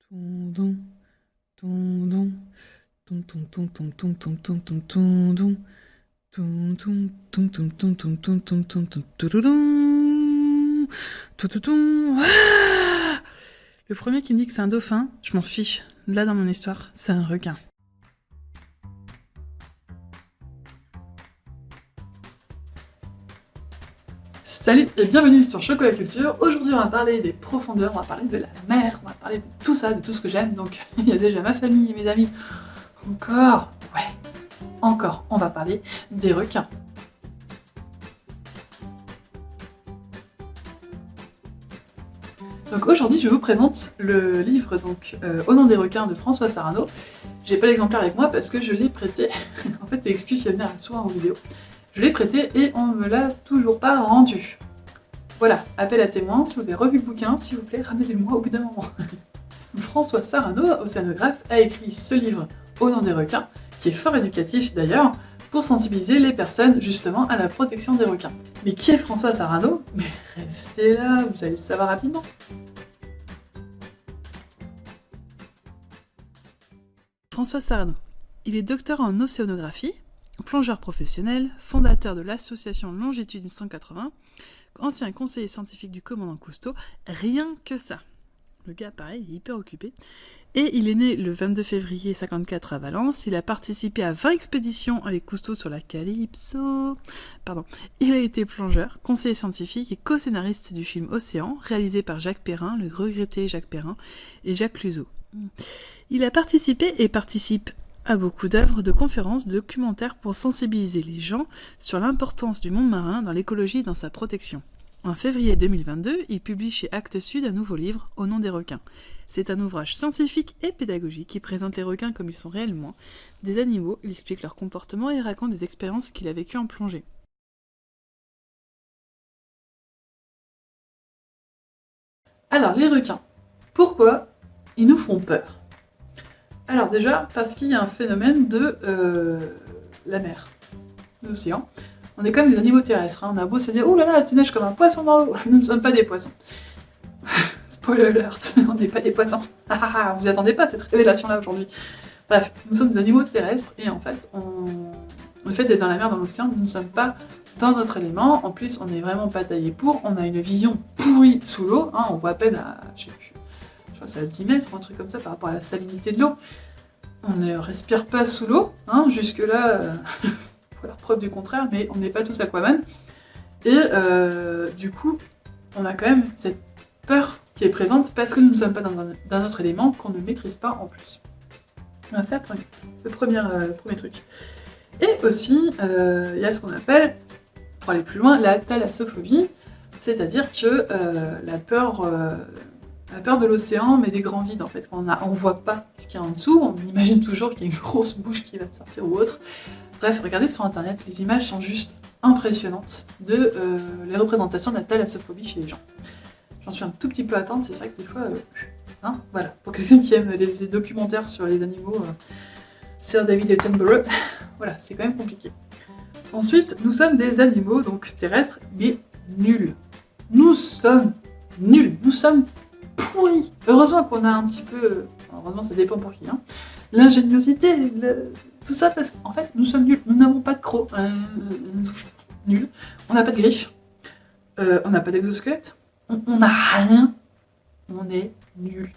Ton ton ton ton ton ton ton ton ton ton ton ton don. Ton ton ton ton ton ton ton ton ton ton toudoudon. Toudoudon. Ah, le premier qui me dit que c'est un dauphin, je m'en fiche. Là, dans mon histoire, c'est un requin. Salut et bienvenue sur Chocolat Culture. Aujourd'hui on va parler des profondeurs, on va parler de la mer, on va parler de tout ça, de tout ce que j'aime. Donc il y a déjà ma famille et mes amis. Encore, on va parler des requins. Donc aujourd'hui je vous présente le livre Au nom des requins de François Sarano. J'ai pas l'exemplaire avec moi parce que je l'ai prêté. En fait c'est excuse qui venir souvent en vidéo. Je l'ai prêté et on me l'a toujours pas rendu. Voilà, appel à témoins, si vous avez revu le bouquin, s'il vous plaît, ramenez-le-moi au bout d'un moment. François Sarano, océanographe, a écrit ce livre Au nom des requins, qui est fort éducatif d'ailleurs, pour sensibiliser les personnes justement à la protection des requins. Mais qui est François Sarano? Mais restez là, vous allez le savoir rapidement. François Sarano. Il est docteur en océanographie, plongeur professionnel, fondateur de l'association Longitude 180, ancien conseiller scientifique du commandant Cousteau, rien que ça. Le gars, pareil, il est hyper occupé. Et il est né le 22 février 54 à Valence. Il a participé à 20 expéditions avec Cousteau sur la Calypso. Pardon. Il a été plongeur, conseiller scientifique et co-scénariste du film Océan, réalisé par Jacques Perrin, le regretté Jacques Perrin, et Jacques Cluzot. Il a participé et participe à beaucoup d'œuvres, de conférences, de documentaires pour sensibiliser les gens sur l'importance du monde marin dans l'écologie et dans sa protection. En février 2022, il publie chez Actes Sud un nouveau livre, Au nom des requins. C'est un ouvrage scientifique et pédagogique qui présente les requins comme ils sont réellement, des animaux, il explique leur comportement et raconte des expériences qu'il a vécues en plongée. Alors, les requins. Pourquoi ils nous font peur? Alors déjà, parce qu'il y a un phénomène de la mer, de l'océan. On est comme des animaux terrestres, hein. On a beau se dire « Ouh là là, tu nages comme un poisson dans l'eau !» Nous ne sommes pas des poissons. Spoiler alert, on n'est pas des poissons. Vous attendez pas à cette révélation-là aujourd'hui. Bref, nous sommes des animaux terrestres et en fait, le fait d'être dans la mer, dans l'océan, nous ne sommes pas dans notre élément. En plus, on n'est vraiment pas taillé pour, on a une vision pourrie sous l'eau, hein. On voit à peine à, je sais plus, je crois que c'est à 10 mètres, un truc comme ça par rapport à la salinité de l'eau. On ne respire pas sous l'eau, hein. Jusque-là, faut leur preuve du contraire, mais on n'est pas tous Aquaman. Et du coup, on a quand même cette peur qui est présente parce que nous ne sommes pas dans notre élément qu'on ne maîtrise pas en plus. Voilà, c'est le premier truc. Et aussi, il y a ce qu'on appelle, pour aller plus loin, la thalassophobie, c'est-à-dire que la peur de l'océan, mais des grands vides en fait. On voit pas ce qu'il y a en dessous, on imagine toujours qu'il y a une grosse bouche qui va sortir ou autre. Bref, regardez sur internet, les images sont juste impressionnantes de les représentations de la thalassophobie chez les gens. J'en suis un tout petit peu atteinte, c'est ça que des fois, hein, voilà, pour quelqu'un qui aime les documentaires sur les animaux, Sir David Attenborough, voilà, c'est quand même compliqué. Ensuite, nous sommes des animaux, donc terrestres, mais nuls. Nous sommes nuls, nous sommes pourris. Heureusement qu'on a un petit peu, heureusement ça dépend pour qui, hein, l'ingéniosité, tout ça parce qu'en fait nous sommes nuls, nous n'avons pas de crocs, nuls, on n'a pas de griffes, on n'a pas d'exosquelette, on n'a rien, on est nuls.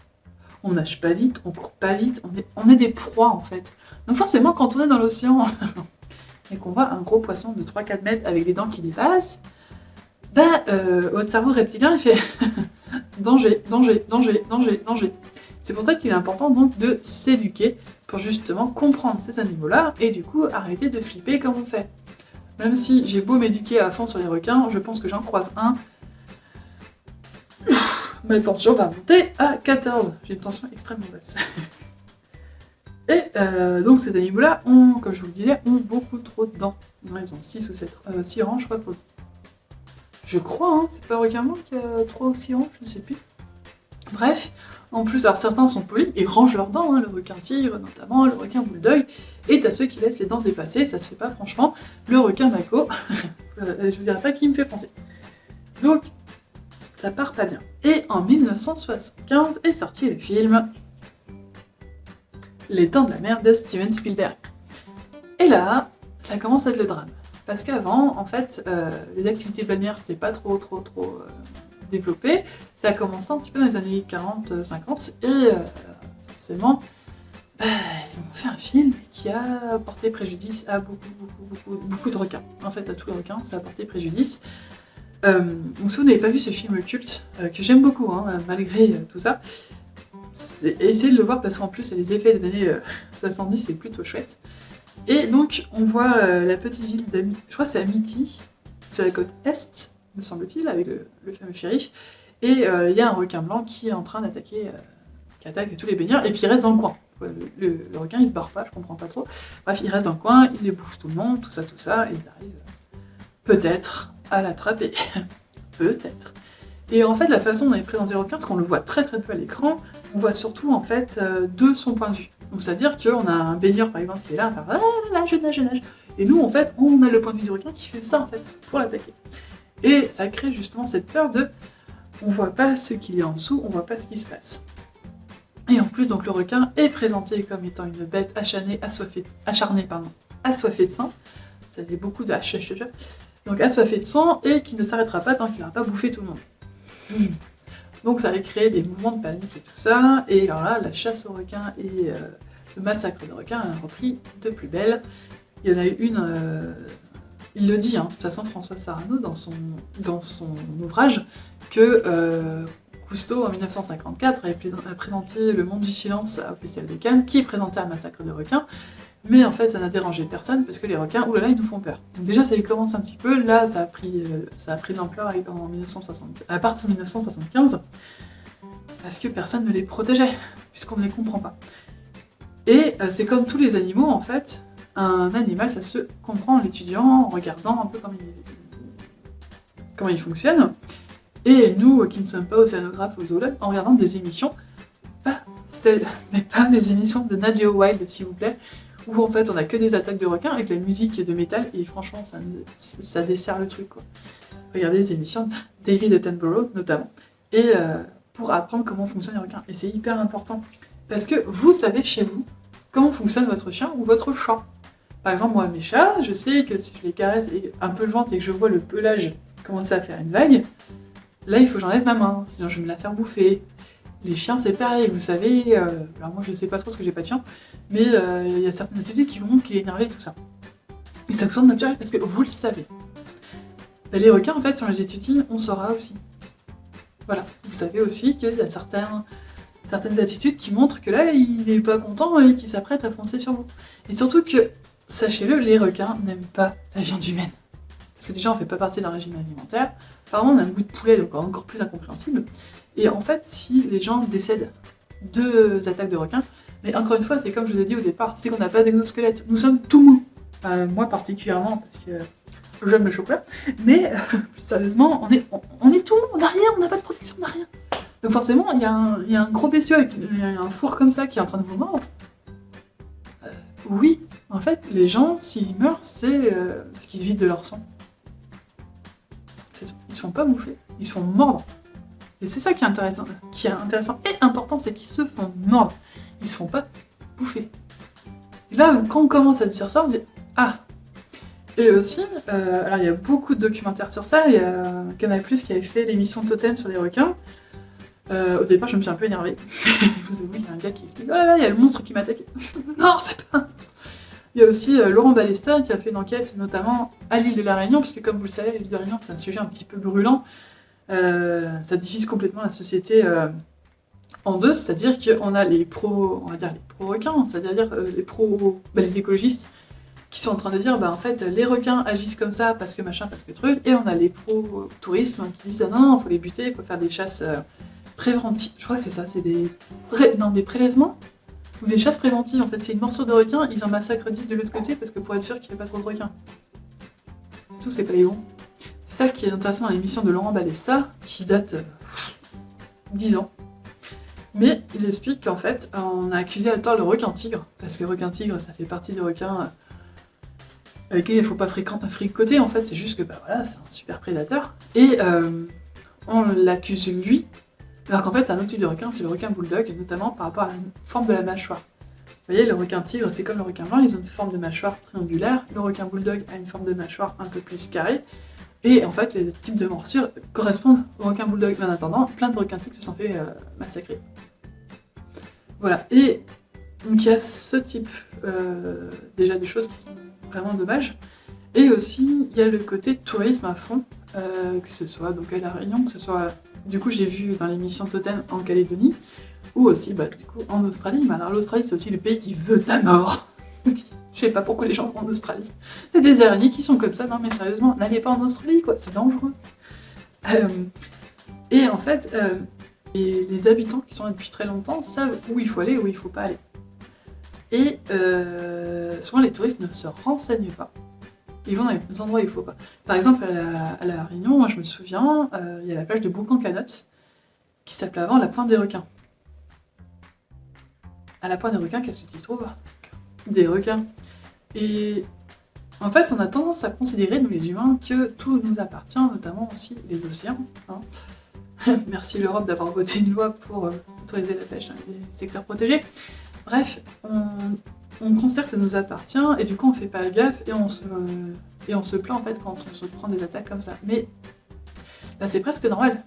On nage pas vite, on court pas vite, on est des proies en fait. Donc forcément quand on est dans l'océan et qu'on voit un gros poisson de 3-4 mètres avec des dents qui dépassent, bah votre cerveau reptilien il fait danger, danger, danger, danger, danger. C'est pour ça qu'il est important donc de s'éduquer pour justement comprendre ces animaux-là et du coup arrêter de flipper comme on fait. Même si j'ai beau m'éduquer à fond sur les requins, je pense que j'en croise un. Ma tension va monter à 14. J'ai une tension extrêmement basse. Et donc ces animaux-là, comme je vous le disais, ont beaucoup trop de dents. Ils ont 6 ou 7, 6 rangs, je crois. Je crois, hein, c'est pas le requin qui a 3 ou 6 rangs, je ne sais plus. Bref, en plus, alors certains sont polis et rangent leurs dents, hein, le requin tigre notamment, le requin boule d'œil, et t'as ceux qui laissent les dents dépasser, ça se fait pas franchement. Le requin mako, je vous dirai pas qui me fait penser. Donc, ça part pas bien. Et en 1975 est sorti le film Les Dents de la Mer de Steven Spielberg. Et là, ça commence à être le drame. Parce qu'avant, en fait, les activités balnéaires, c'était pas trop développé. Ça a commencé un petit peu dans les années 40-50, et forcément, ils ont fait un film qui a porté préjudice à beaucoup de requins. En fait, à tous les requins, ça a porté préjudice. Si vous n'avez pas vu ce film culte, que j'aime beaucoup, hein, malgré tout ça, essayez de le voir parce qu'en plus, les effets des années 70, c'est plutôt chouette. Et donc, on voit la petite ville je crois que c'est Amity, sur la côte est, me semble-t-il, avec le fameux shérif. Et il y a un requin blanc qui est en train d'attaquer, qui attaque tous les baigneurs, et puis il reste dans le coin. Le requin, il se barre pas, je comprends pas trop. Bref, il reste dans le coin, il les bouffe tout le monde, tout ça, et ils arrivent peut-être à l'attraper. Peut-être. Et en fait, la façon dont est présenté le requin, parce qu'on le voit très peu à l'écran, on voit surtout en fait de son point de vue. Donc c'est-à-dire qu'on a un baigneur par exemple qui est là, à faire ah, je nage. Et nous en fait, on a le point de vue du requin qui fait ça en fait, pour l'attaquer. Et ça crée justement cette peur de on voit pas ce qu'il y a en dessous, on voit pas ce qui se passe. Et en plus, donc le requin est présenté comme étant une bête acharnée, assoiffée de sang. Ça fait beaucoup de donc assoiffée de sang et qui ne s'arrêtera pas tant qu'il n'aura pas bouffé tout le monde. Donc ça avait créé des mouvements de panique et tout ça, et alors là, la chasse aux requins et le massacre de requins a repris de plus belle. Il y en a eu une, il le dit, hein, de toute façon François Sarano dans son ouvrage, que Cousteau en 1954 avait présenté Le Monde du Silence au Festival de Cannes, qui présentait un massacre de requins, mais en fait ça n'a dérangé personne parce que les requins, oulala, ils nous font peur. Donc déjà ça commence un petit peu, là ça a pris de l'ampleur à partir de 1975, parce que personne ne les protégeait, puisqu'on ne les comprend pas. Et c'est comme tous les animaux en fait, un animal ça se comprend en l'étudiant, en regardant un peu comment il fonctionne. Et nous, qui ne sommes pas océanographes ou zoologues, en regardant des émissions, mais pas les émissions de Nat Geo Wild, s'il vous plaît, où en fait on a que des attaques de requins avec la musique de métal, et franchement ça dessert le truc quoi. Regardez les émissions de David Attenborough notamment, et pour apprendre comment fonctionnent les requins. Et c'est hyper important, parce que vous savez chez vous comment fonctionne votre chien ou votre chat. Par exemple, moi, mes chats, je sais que si je les caresse et un peu le ventre et que je vois le pelage commencer à faire une vague, là, il faut que j'enlève ma main, sinon je vais me la faire bouffer. Les chiens, c'est pareil, vous savez, alors moi je sais pas trop parce que j'ai pas de chien, mais il y a certaines attitudes qui vont qui est énervé et tout ça. Et ça fonctionne naturel parce que vous le savez. Bah, les requins, en fait, si on les étudie, on saura aussi. Voilà, vous savez aussi qu'il y a certaines attitudes qui montrent que là, il est pas content et qu'il s'apprête à foncer sur vous. Et surtout que, sachez-le, les requins n'aiment pas la viande humaine. Parce que déjà, on fait pas partie d'un régime alimentaire. Apparemment, on a un goût de poulet, donc encore plus incompréhensible. Et en fait, si les gens décèdent de attaques de requins, mais encore une fois, c'est comme je vous ai dit au départ, c'est qu'on n'a pas d'exosquelette. Nous sommes tout mous. Moi particulièrement, parce que j'aime le chocolat. Mais plus sérieusement, on est tout mou, on n'a rien, on n'a pas de protection, on n'a rien. Donc forcément, il y a un gros bestiau avec un four comme ça qui est en train de vous mordre. Oui, en fait, les gens, s'ils meurent, c'est parce qu'ils se vident de leur sang. C'est tout. Ils se font pas bouffer, ils se font mordre. Et c'est ça qui est intéressant et important, c'est qu'ils se font mordre. Ils se font pas bouffer. Et là, quand on commence à se dire ça, on se dit « Ah !» Et aussi, alors il y a beaucoup de documentaires sur ça, il y a Canal+ qui avait fait l'émission Totem sur les requins. Au départ, je me suis un peu énervée. Je vous avoue, il y a un gars qui explique « Oh là là, il y a le monstre qui m'attaque !» Non, c'est pas un monstre. Il y a aussi Laurent Balester qui a fait une enquête, notamment à l'île de la Réunion, parce que comme vous le savez, l'île de la Réunion, c'est un sujet un petit peu brûlant. Ça divise complètement la société en deux, c'est-à-dire qu'on a les pro-requins, c'est-à-dire les écologistes, qui sont en train de dire, en fait, les requins agissent comme ça, parce que machin, parce que truc, et on a les pro-tourisme qui disent, ah non, il faut les buter, il faut faire des chasses préventives. Je crois que c'est ça, c'est des prélèvements ou des chasses préventives, en fait, c'est une morsure de requin, ils en massacrent 10 de l'autre côté, parce que pour être sûr qu'il n'y ait pas trop de requins. Surtout, c'est pas les bons. C'est ça qui est intéressant dans l'émission de Laurent Balester, qui date 10 ans. Mais il explique qu'en fait, on a accusé à tort le requin-tigre, parce que requin-tigre, ça fait partie des requins avec lesquels il ne faut pas fricoter, en fait, c'est juste que voilà, c'est un super prédateur. Et on l'accuse lui, alors qu'en fait, c'est un autre type de requin, c'est le requin bulldog, notamment par rapport à la forme de la mâchoire. voyez, le requin tigre, c'est comme le requin blanc, ils ont une forme de mâchoire triangulaire. Le requin bulldog a une forme de mâchoire un peu plus carrée. Et en fait, les types de morsures correspondent au requin bulldog. Mais en attendant, plein de requins tigres se sont fait massacrer. Voilà. Et donc il y a ce type déjà de choses qui sont vraiment dommages. Et aussi, il y a le côté tourisme à fond, que ce soit donc à La Réunion, que ce soit, du coup, j'ai vu dans l'émission Totem en Calédonie, ou aussi, bah, du coup, en Australie. Mais alors, l'Australie, c'est aussi le pays qui veut ta mort. Je sais pas pourquoi les gens vont en Australie. Il y a des araignées qui sont comme ça, non mais sérieusement, n'allez pas en Australie, quoi, c'est dangereux. Et en fait, les habitants qui sont là depuis très longtemps savent où il faut aller et où il faut pas aller. Et souvent, les touristes ne se renseignent pas. Ils vont dans les endroits où il faut pas. Par exemple, à la Réunion, moi je me souviens, il y a la plage de Boucan-Canotte, qui s'appelait avant la Pointe des Requins. À la Pointe des Requins, qu'est-ce que tu y trouves? Des requins. Et en fait, on a tendance à considérer, nous les humains, que tout nous appartient, notamment aussi les océans. Hein. Merci l'Europe d'avoir voté une loi pour autoriser la pêche dans les secteurs protégés. Bref, on considère que ça nous appartient, et du coup on fait pas gaffe, et on se plaint en fait quand on se prend des attaques comme ça. Mais bah, c'est presque normal,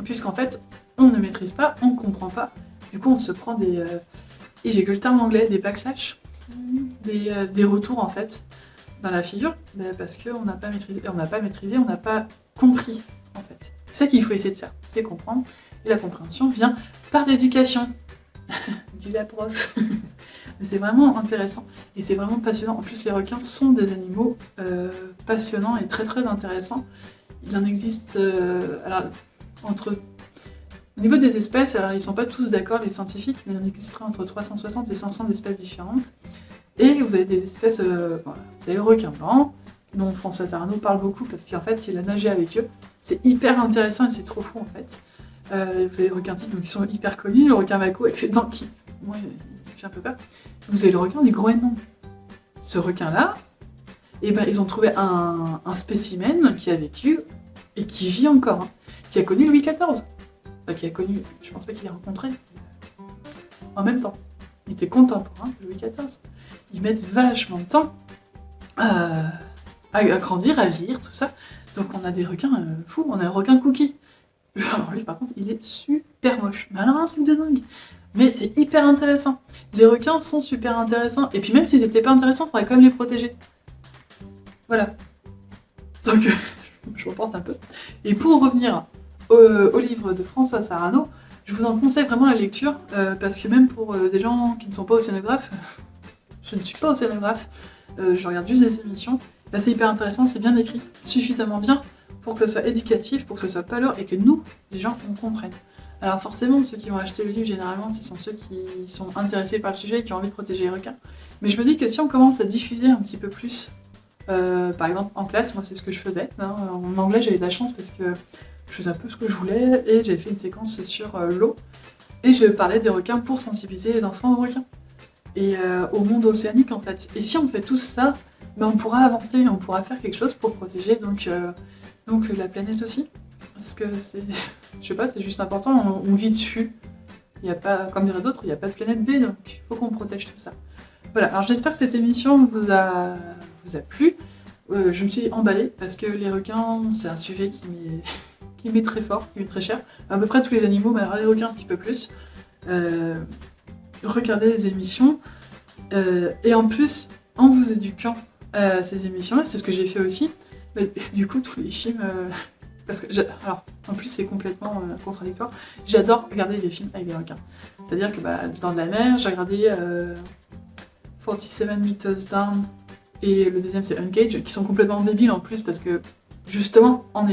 puisqu'en fait, on ne maîtrise pas, on comprend pas, du coup on se prend des... et j'ai que le terme anglais, des backlash, des retours en fait dans la figure, parce qu'on n'a pas maîtrisé, on n'a pas compris en fait. C'est ça qu'il faut essayer de faire, c'est comprendre, et la compréhension vient par l'éducation. Dit la prof. C'est vraiment intéressant, et c'est vraiment passionnant. En plus, les requins sont des animaux passionnants et très très intéressants. Il en existe, alors, au niveau des espèces, alors ils sont pas tous d'accord, les scientifiques, mais il en existerait entre 360 et 500 espèces différentes. Et vous avez des espèces, voilà. Vous avez le requin blanc, dont Françoise Arnaud parle beaucoup parce qu'en fait il a nagé avec eux. C'est hyper intéressant et c'est trop fou en fait. Vous avez le requin tigre qui sont hyper connus, le requin mako avec ses dents qui, moi, il fait un peu peur. Vous avez le requin du Groenland. Ce requin-là, eh ben, ils ont trouvé un spécimen qui a vécu et qui vit encore, hein, qui a connu Louis XIV. Enfin, qui a connu, je pense pas qu'il l'ait rencontré en même temps. Il était contemporain de Louis XIV. Ils mettent vachement de temps à grandir, à vieillir, tout ça. Donc on a des requins fous, on a le requin Cookie. Alors lui par contre, il est super moche. Mais alors un truc de dingue. Mais c'est hyper intéressant. Les requins sont super intéressants. Et puis même s'ils étaient pas intéressants, il faudrait quand même les protéger. Voilà. Donc je reporte un peu. Et pour revenir au livre de Françoise Arnaud, je vous en conseille vraiment la lecture, parce que même pour des gens qui ne sont pas océanographes, je ne suis pas océanographe, je regarde juste des émissions, bah c'est hyper intéressant, c'est bien écrit, suffisamment bien pour que ce soit éducatif, pour que ce soit pas lourd et que nous, les gens, on comprenne. Alors forcément, ceux qui vont acheter le livre, généralement, ce sont ceux qui sont intéressés par le sujet et qui ont envie de protéger les requins. Mais je me dis que si on commence à diffuser un petit peu plus, par exemple en classe, moi c'est ce que je faisais, hein, en anglais j'avais de la chance parce que je faisais un peu ce que je voulais et j'avais fait une séquence sur l'eau et je parlais des requins pour sensibiliser les enfants aux requins et au monde océanique en fait. Et si on fait tout ça, ben on pourra avancer, on pourra faire quelque chose pour protéger donc la planète aussi. Parce que c'est, je sais pas, c'est juste important, on vit dessus. Il y a pas, comme dirait d'autres, il n'y a pas de planète B, donc il faut qu'on protège tout ça. Voilà, alors j'espère que cette émission vous a plu. Je me suis emballée parce que les requins, c'est un sujet qui m'est très fort, qui m'est très cher. À peu près tous les animaux, mais alors les requins un petit peu plus. Regardez les émissions. Et en plus, en vous éduquant à ces émissions-là, c'est ce que j'ai fait aussi. Mais, du coup, tous les films... parce que alors, en plus, c'est complètement contradictoire. J'adore regarder des films avec des requins. C'est-à-dire que dans la mer, j'ai regardé 47 Meters Down et le deuxième c'est Uncaged, qui sont complètement débiles en plus parce que justement en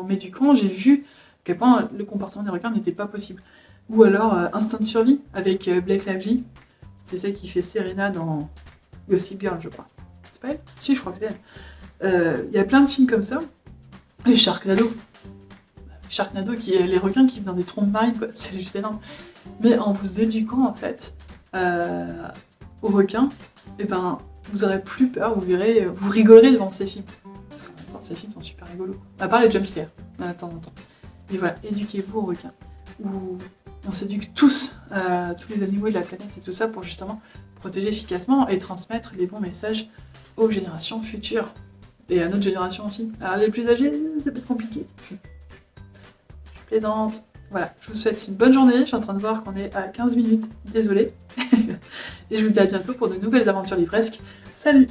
m'éduquant, j'ai vu à quel point le comportement des requins n'était pas possible. Ou alors Instinct de survie avec Blake Lively, c'est celle qui fait Serena dans Gossip Girl, je crois. C'est pas elle? Si, je crois que c'est elle. Il y a plein de films comme ça. Les Sharknado, les requins qui vivent dans des trompes marines, quoi. C'est juste énorme. Mais en vous éduquant en fait aux requins, et ben vous aurez plus peur, vous verrez, vous rigolerez devant ces films. Parce qu'en même temps, ces films sont super rigolos. À part les jumpscares, de temps en temps. Et voilà, éduquez-vous aux requins. On s'éduque tous tous les animaux de la planète et tout ça pour justement protéger efficacement et transmettre les bons messages aux générations futures. Et à notre génération aussi. Alors les plus âgés, ça peut être compliqué. Je plaisante. Voilà, je vous souhaite une bonne journée. Je suis en train de voir qu'on est à 15 minutes, désolée. Et je vous dis à bientôt pour de nouvelles aventures livresques. Salut!